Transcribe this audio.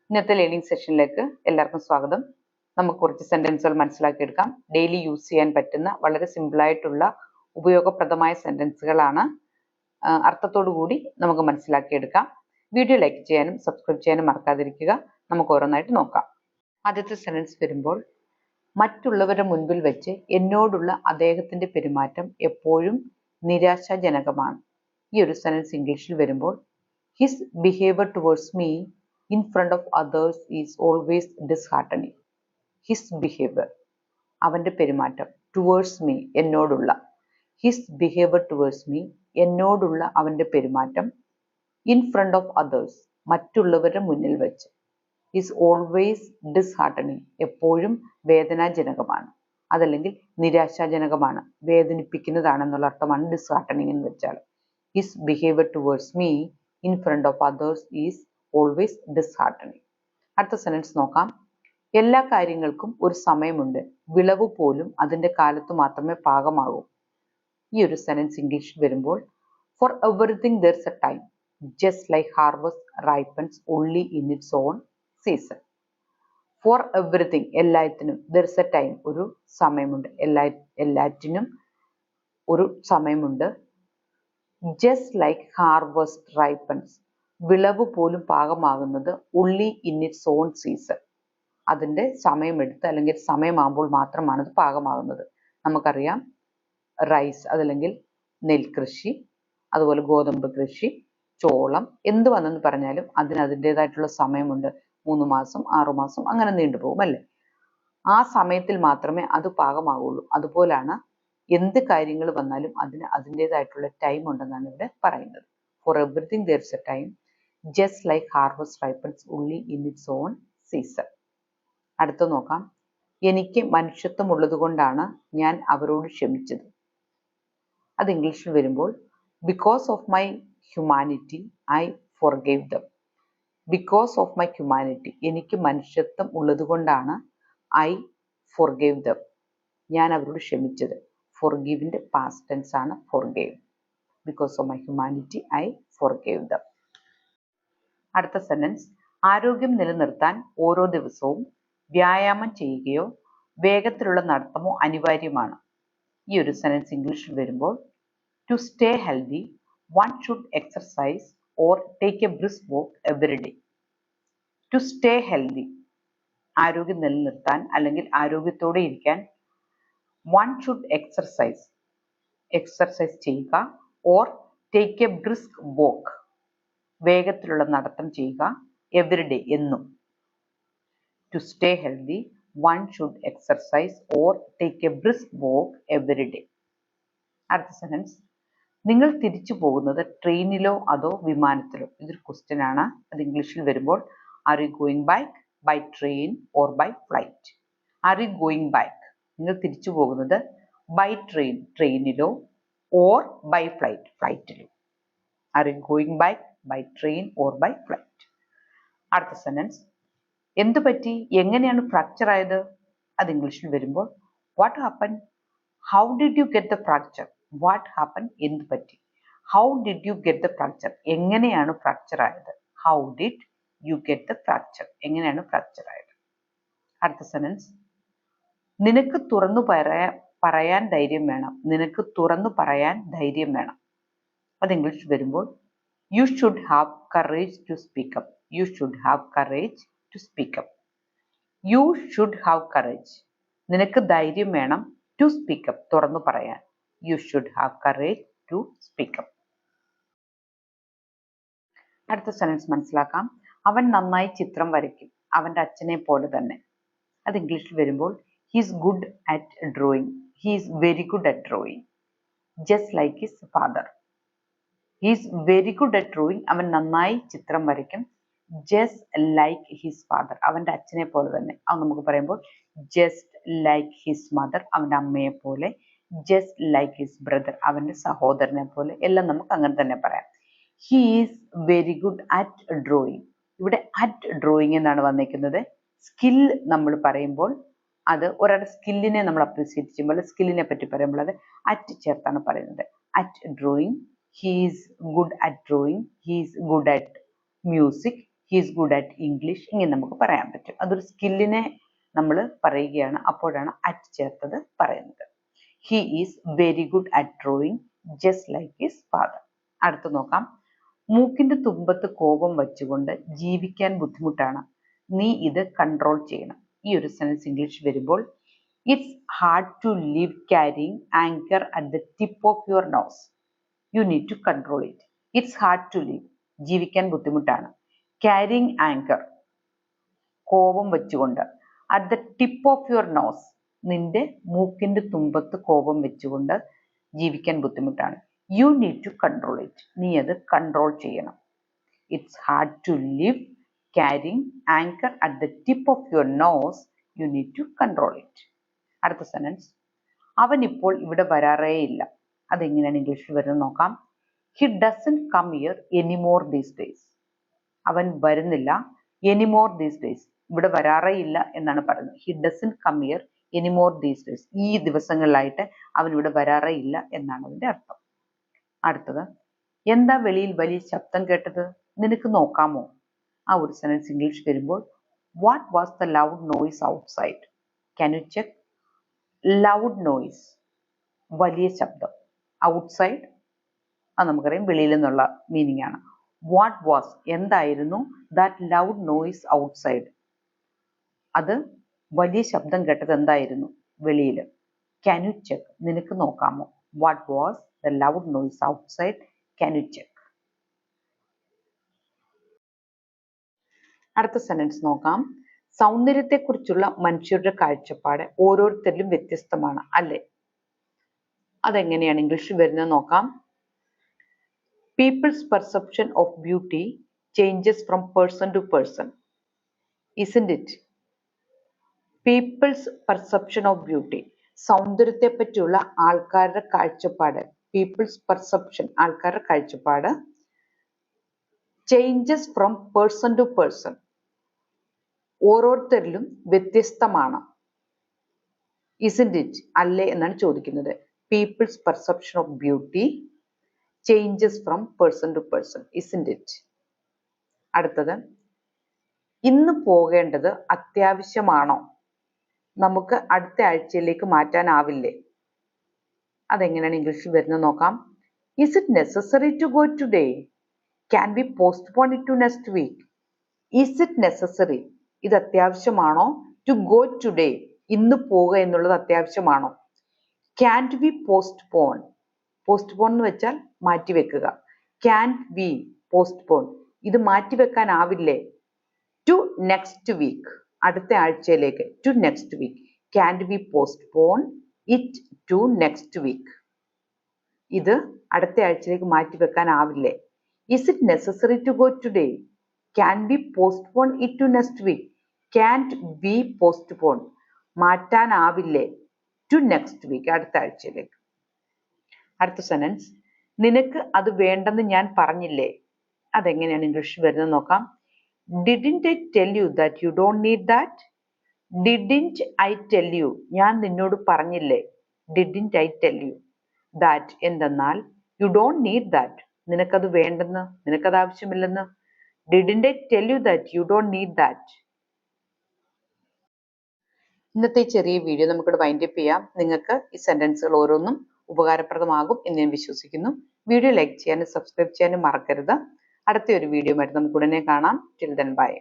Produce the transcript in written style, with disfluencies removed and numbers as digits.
ഇന്നത്തെ ലേണിംഗ് സെഷനിലേക്ക് എല്ലാവർക്കും സ്വാഗതം. നമുക്ക് കുറച്ച് സെന്റൻസുകൾ മനസ്സിലാക്കിയെടുക്കാം. ഡെയിലി യൂസ് ചെയ്യാൻ പറ്റുന്ന വളരെ സിമ്പിളായിട്ടുള്ള ഉപയോഗപ്രദമായ സെന്റൻസുകളാണ്. അർത്ഥത്തോടു കൂടി നമുക്ക് മനസ്സിലാക്കിയെടുക്കാം. വീഡിയോ ലൈക്ക് ചെയ്യാനും സബ്സ്ക്രൈബ് ചെയ്യാനും മറക്കാതിരിക്കുക. നമുക്ക് ഓരോന്നായിട്ട് നോക്കാം. ആദ്യത്തെ സെന്റൻസ് വരുമ്പോൾ, മറ്റുള്ളവരുടെ മുൻപിൽ വെച്ച് എന്നോടുള്ള അദ്ദേഹത്തിന്റെ പെരുമാറ്റം എപ്പോഴും നിരാശാജനകമാണ്. ഈ ഒരു സെന്റൻസ് ഇംഗ്ലീഷിൽ വരുമ്പോൾ, his behaviour towards me in front of others is always disheartening. His behavior, അവന്റെ പെരുമാറ്റം, towards me, എന്നോടുള്ള. His behavior towards me, എന്നോടുള്ള അവന്റെ പെരുമാറ്റം, in front of others, മറ്റുള്ളവരുടെ മുന്നിൽ വെച്ച്, is always disheartening, എപ്പോഴും വേദനാജനകമാണ്. അതല്ലെങ്കിൽ നിരാശാജനകമാണ്, വേദനിപ്പിക്കുന്നതാണെന്നുള്ള അർത്ഥമാണ് disheartening എന്ന് വെച്ചാൽ. His behavior towards me in front of others is always disheartening. അടുത്ത സെന്റൻസ് നോക്കാം. എല്ലാ കാര്യങ്ങൾക്കും ഒരു സമയമുണ്ട്, വിളവ് പോലും അതിന്റെ കാലത്ത് മാത്രമേ പാകമാകൂ. ഈ ഒരു സെന്റൻസ് ഇംഗ്ലീഷിൽ വരുമ്പോൾ, four everything there's a time, just like harvest ripens only in its own season. Four everything, എല്ലാത്തിനും, there's a time, ഒരു സമയമുണ്ട്, എല്ലാറ്റിനും ഒരു സമയമുണ്ട്. just like harvest ripens, വിളവ് പോലും പാകമാകുന്നത് only in its own season, അതിൻ്റെ സമയമെടുത്ത് അല്ലെങ്കിൽ സമയമാകുമ്പോൾ മാത്രമാണ് അത് പാകമാകുന്നത്. നമുക്കറിയാം, റൈസ് അതല്ലെങ്കിൽ നെൽകൃഷി, അതുപോലെ ഗോതമ്പ് കൃഷി, ചോളം, എന്ത് വന്നെന്ന് പറഞ്ഞാലും അതിന് അതിൻ്റെതായിട്ടുള്ള സമയമുണ്ട്. 3 മാസം 6 മാസം അങ്ങനെ നീണ്ടുപോകും അല്ലേ. ആ സമയത്തിൽ മാത്രമേ അത് പാകമാകുള്ളൂ. അതുപോലാണ് എന്ത് കാര്യങ്ങൾ വന്നാലും അതിന് അതിൻ്റെതായിട്ടുള്ള ടൈം ഉണ്ടെന്നാണ് ഇവിടെ പറയുന്നത്. Four everything there's a time, just like harvest ripens only in its own season. അടുത്ത നോക്കാം. എനിക്ക് മനുഷ്യത്വം ഉള്ളതുകൊണ്ടാണ് ഞാൻ അവരോട് ക്ഷമിച്ചത്. അത് ഇംഗ്ലീഷിൽ വരുമ്പോൾ, because of my humanity I forgave them. because of my humanity, എനിക്ക് മനുഷ്യത്വം ഉള്ളതുകൊണ്ടാണ് I forgave them, ഞാൻ അവരോട് ക്ഷമിച്ചത്. forgiveന്റെ past tense ആണ് forgave. because of my humanity I forgave them. അടുത്ത സെന്റൻസ്, ആരോഗ്യം നിലനിർത്താൻ ഓരോ ദിവസവും വ്യായാമം ചെയ്യുകയോ വേഗത്തിലുള്ള നടത്തമോ അനിവാര്യമാണ്. ഈ ഒരു സെന്റൻസ് ഇംഗ്ലീഷിൽ വരുമ്പോൾ, to stay healthy one should exercise or take a brisk walk every day. To stay healthy, ആരോഗ്യം നിലനിർത്താൻ അല്ലെങ്കിൽ ആരോഗ്യത്തോടെ ഇരിക്കാൻ, വൺ ഷുഡ് എക്സർസൈസ് ചെയ്യുക, or take a brisk walk, വേഗത്തിലുള്ള നടത്തം ചെയ്യുക, എവറിഡേ, എന്നും. To stay healthy one should exercise or take a brisk walk every day. അടുത്ത സെന്റൻസ്, നിങ്ങൾ തിരിച്ചു പോകുന്നത് ട്രെയിനിലോ അതോ വിമാനത്തിലോ. ഇതൊരു ക്വസ്റ്റ്യൻ ആണ്. അത് ഇംഗ്ലീഷിൽ വരുമ്പോൾ, are you going back by train or by flight. Are you going back, നിങ്ങൾ തിരിച്ചു പോകുന്നത് ബൈ ട്രെയിൻ, ട്രെയിനിലോ, ഓർ ബൈ ഫ്ലൈറ്റ്, ഫ്ലൈറ്റിലോ. Are you going back by train or by flight. അടുത്ത സെന്റൻസ്, എന്തു പറ്റി, എങ്ങനെയാണ് ഫ്രാക്ചർ ആയത്. അത് ഇംഗ്ലീഷിൽ വരുമ്പോൾ, what happen, how did you get the fracture. What happen, എന്ത് പറ്റി. How did you get the fracture, എങ്ങനെയാണ് ഫ്രാക്ചർ ആയത്. How did you get the fracture, എങ്ങനെയാണ് ഫ്രാക്ചർ ആയത്. അടുത്ത സെന്റൻസ്, നിനക്ക് തുറന്നു പറയാൻ ധൈര്യം വേണം. നിനക്ക് തുറന്നു പറയാൻ ധൈര്യം വേണം. അത് ഇംഗ്ലീഷിൽ വരുമ്പോൾ, you should have courage to speak up. you should have courage to speak up. you should have courage, നിനക്ക് ധൈര്യം വേണം, to speak up, തുറന്നു പറയാൻ. you should have courage to speak up. അടുത്ത സെന്റൻസ് മനസ്സിലാക്കാം. അവൻ നന്നായി ചിത്രം വരയ്ക്കും, അവന്റെ അച്ഛനെ പോലെ തന്നെ. അത് ഇംഗ്ലീഷിൽ വരുമ്പോൾ, he is good at drawing. he is very good at drawing, just like his father. he is very good at drawing, അവൻ നന്നായി ചിത്രം വരയ്ക്കും, just like his father, അവന്റെ അച്ഛനെ പോലെ തന്നെ. അത് നമുക്ക് പറയുമ്പോൾ, just like his mother, അവന്റെ അമ്മയെ പോലെ, just like his brother, അവന്റെ സഹോദരനെ പോലെ, എല്ലാം നമുക്ക് അങ്ങനെ തന്നെ പറയാം. he is very good at drawing. ഇവിടെ at drawing എന്നാണ് വന്നിരിക്കുന്നത്. സ്കിൽ നമ്മൾ പറയുമ്പോൾ, അത് ഒരാളുടെ സ്കില്ലിനെ നമ്മൾ അപ്രീസിയേറ്റ് ചെയ്യുമ്പോൾ, സ്കില്ലിനെ പറ്റി പറയുമ്പോൾ അത് at ചേർത്താണ് പറയുന്നത്. at drawing, he is good at drawing, he is good at music, he is good at English, ഇങ്ങനെ നമുക്ക് പറയാൻ പറ്റും. അതൊരു സ്കില്ലിനെ നമ്മൾ പറയുകയാണ്, അപ്പോഴാണ് അറ്റ് ചേർത്തത് പറയുന്നത്. He is very good at drawing just like his father. അടുത്ത് നോക്കാം. മൂക്കിന്റെ തുമ്പത്ത് കോപം വച്ചുകൊണ്ട് ജീവിക്കാൻ ബുദ്ധിമുട്ടാണ്, നീ ഇത് കൺട്രോൾ ചെയ്യണം. ഈ ഒരു സെൻസ് ഇംഗ്ലീഷ് വരുമ്പോൾ it's hard to live carrying anger at the tip of your nose, you need to control it. It's hard to live, ജീവിക്കാൻ ബുദ്ധിമുട്ടാണ്. ക്യാരിങ് ആങ്കർ, കോപം വെച്ചുകൊണ്ട്. At the tip of your nose, നിന്റെ മൂക്കിന്റെ തുമ്പത്ത് കോപം വെച്ചുകൊണ്ട് ജീവിക്കാൻ ബുദ്ധിമുട്ടാണ്. You need to control it, നീ അത് കൺട്രോൾ ചെയ്യണം. It's hard to live carrying anger at the tip of your nose, you need to control it. അടുത്ത സെന്റൻസ്, അവൻ ഇപ്പോൾ ഇവിടെ വരാറേയില്ല. അതെങ്ങനെയാണ് ഇംഗ്ലീഷിൽ വരുന്നത് നോക്കാം. He doesn't come here anymore these days. അവൻ വരുന്നില്ല, എനിമോർ ദീസ് ഡേയ്സ്, ഇവിടെ വരാറേയില്ല എന്നാണ് പറയുന്നത്. He doesn't come here anymore these days, ഈ ദിവസങ്ങളിലായിട്ട് അവൻ ഇവിടെ വരാറേയില്ല എന്നാണ് അതിന്റെ അർത്ഥം. അടുത്തത്, എന്താ വെളിയിൽ വലിയ ശബ്ദം കേട്ടത്, നിനക്ക് നോക്കാമോ. ആ ഒരു സെന്റൻസ് ഇംഗ്ലീഷ് വരുമ്പോൾ what was the loud noise outside, can you check. Loud noise, വലിയ ശബ്ദം. ഔട്ട്സൈഡ്, അത് നമുക്കറിയാം വെളിയിൽ നിന്നുള്ള മീനിങ് ആണ്. വാട്ട് വാസ്, എന്തായിരുന്നു, ദാറ്റ് ലൗഡ് നോയ്സ് ഔട്ട്സൈഡ്, അത് വലിയ ശബ്ദം കേട്ടത് എന്തായിരുന്നു, വെളിയിൽ. ക്യാൻ യു ചെക്ക്, നിനക്ക് നോക്കാമോ. What was the loud noise outside, can you check. അടുത്ത സെന്റൻസ് നോക്കാം. സൗന്ദര്യത്തെക്കുറിച്ചുള്ള മനുഷ്യരുടെ കാഴ്ചപ്പാട് ഓരോരുത്തരിലും വ്യത്യസ്തമാണ്, അല്ലേ. അതെങ്ങനെയാണ് ഇംഗ്ലീഷിൽ വരുന്നത് നോക്കാം. People's perception of beauty changes from person to person, isn't it? People's perception of beauty, സൗന്ദര്യത്തെ പറ്റിയുള്ള ആൾക്കാരുടെ കാഴ്ചപ്പാട്, പീപ്പിൾസ് പെർസെപ്ഷൻ, ആൾക്കാരുടെ കാഴ്ചപ്പാട്, changes from person to person, ഓരോരുത്തരിലും വ്യത്യസ്തമാണ്. isn't it, അല്ലേ എന്നാണ് ചോദിക്കുന്നത്. People's perception of beauty changes from person to person, isn't it. അടുത്തത്, ഇന്ന് പോകേണ്ടത് അത്യാവശ്യമാണോ, നമുക്ക് അടുത്ത ആഴ്ചയിലേക്ക് മാറ്റാനാവില്ലേ. അതെങ്ങനെയാണ് ഇംഗ്ലീഷിൽ വരുന്നത് നോക്കാം. Is it necessary to go today, can B postpone it to next week. Is it necessary, ഇത് അത്യാവശ്യമാണോ, ടു ഗോ ടുഡേ, ഇന്ന് പോവുക എന്നുള്ളത് അത്യാവശ്യമാണോ. ക്യാൻ ബി പോസ്റ്റ്പോൺ, പോസ്റ്റ്പോൺ എന്ന് വെച്ചാൽ മാറ്റിവെക്കുക. ക്യാൻ ബി പോസ്റ്റ്പോൺ, ഇത് മാറ്റിവെക്കാനാവില്ലേ. ടു നെക്സ്റ്റ് വീക്ക്, അടുത്ത ആഴ്ചയിലേക്ക്. To next week, can B postpone it to next week, ഇത് അടുത്ത ആഴ്ചയിലേക്ക് മാറ്റിവെക്കാനാവില്ലേ. Is it necessary to go today, can B postpone it to next week. Can B postpone, മാറ്റാനാവില്ലേ, to next week, അടുത്ത ആഴ്ചയിലേക്ക്. അടുത്ത സെന്റൻസ്, നിനക്ക് അത് വേണ്ടെന്ന് ഞാൻ പറഞ്ഞില്ലേ. അതെങ്ങനെയാണ് ഇംഗ്ലീഷിൽ വരുന്നത് നോക്കാം. Didn't I tell you that you don't need that. Didn't I tell you, ഞാൻ നിന്നോട് പറഞ്ഞില്ലേ. Didn't I tell you that, എന്തെന്നാൽ, യു ഡോണ്ട് നീഡ് ദാറ്റ്, നിനക്കത് വേണ്ടെന്ന്, നിനക്കത് ആവശ്യമില്ലെന്ന്. Didn't I tell you that you don't need that. ഇന്നത്തെ ഈ ചെറിയ വീഡിയോ നമുക്കിവിടെ വൈൻഡപ്പ് ചെയ്യാം. നിങ്ങൾക്ക് ഈ സെന്റൻസുകൾ ഓരോന്നും ഉപകാരപ്രദമാകും എന്ന് ഞാൻ വിശ്വസിക്കുന്നു. വീഡിയോ ലൈക്ക് ചെയ്യാനും സബ്സ്ക്രൈബ് ചെയ്യാനും മറക്കരുത്. അടുത്ത ഒരു വീഡിയോ ആയിട്ട് നമുക്ക് ഉടനെ കാണാം. Till then bye.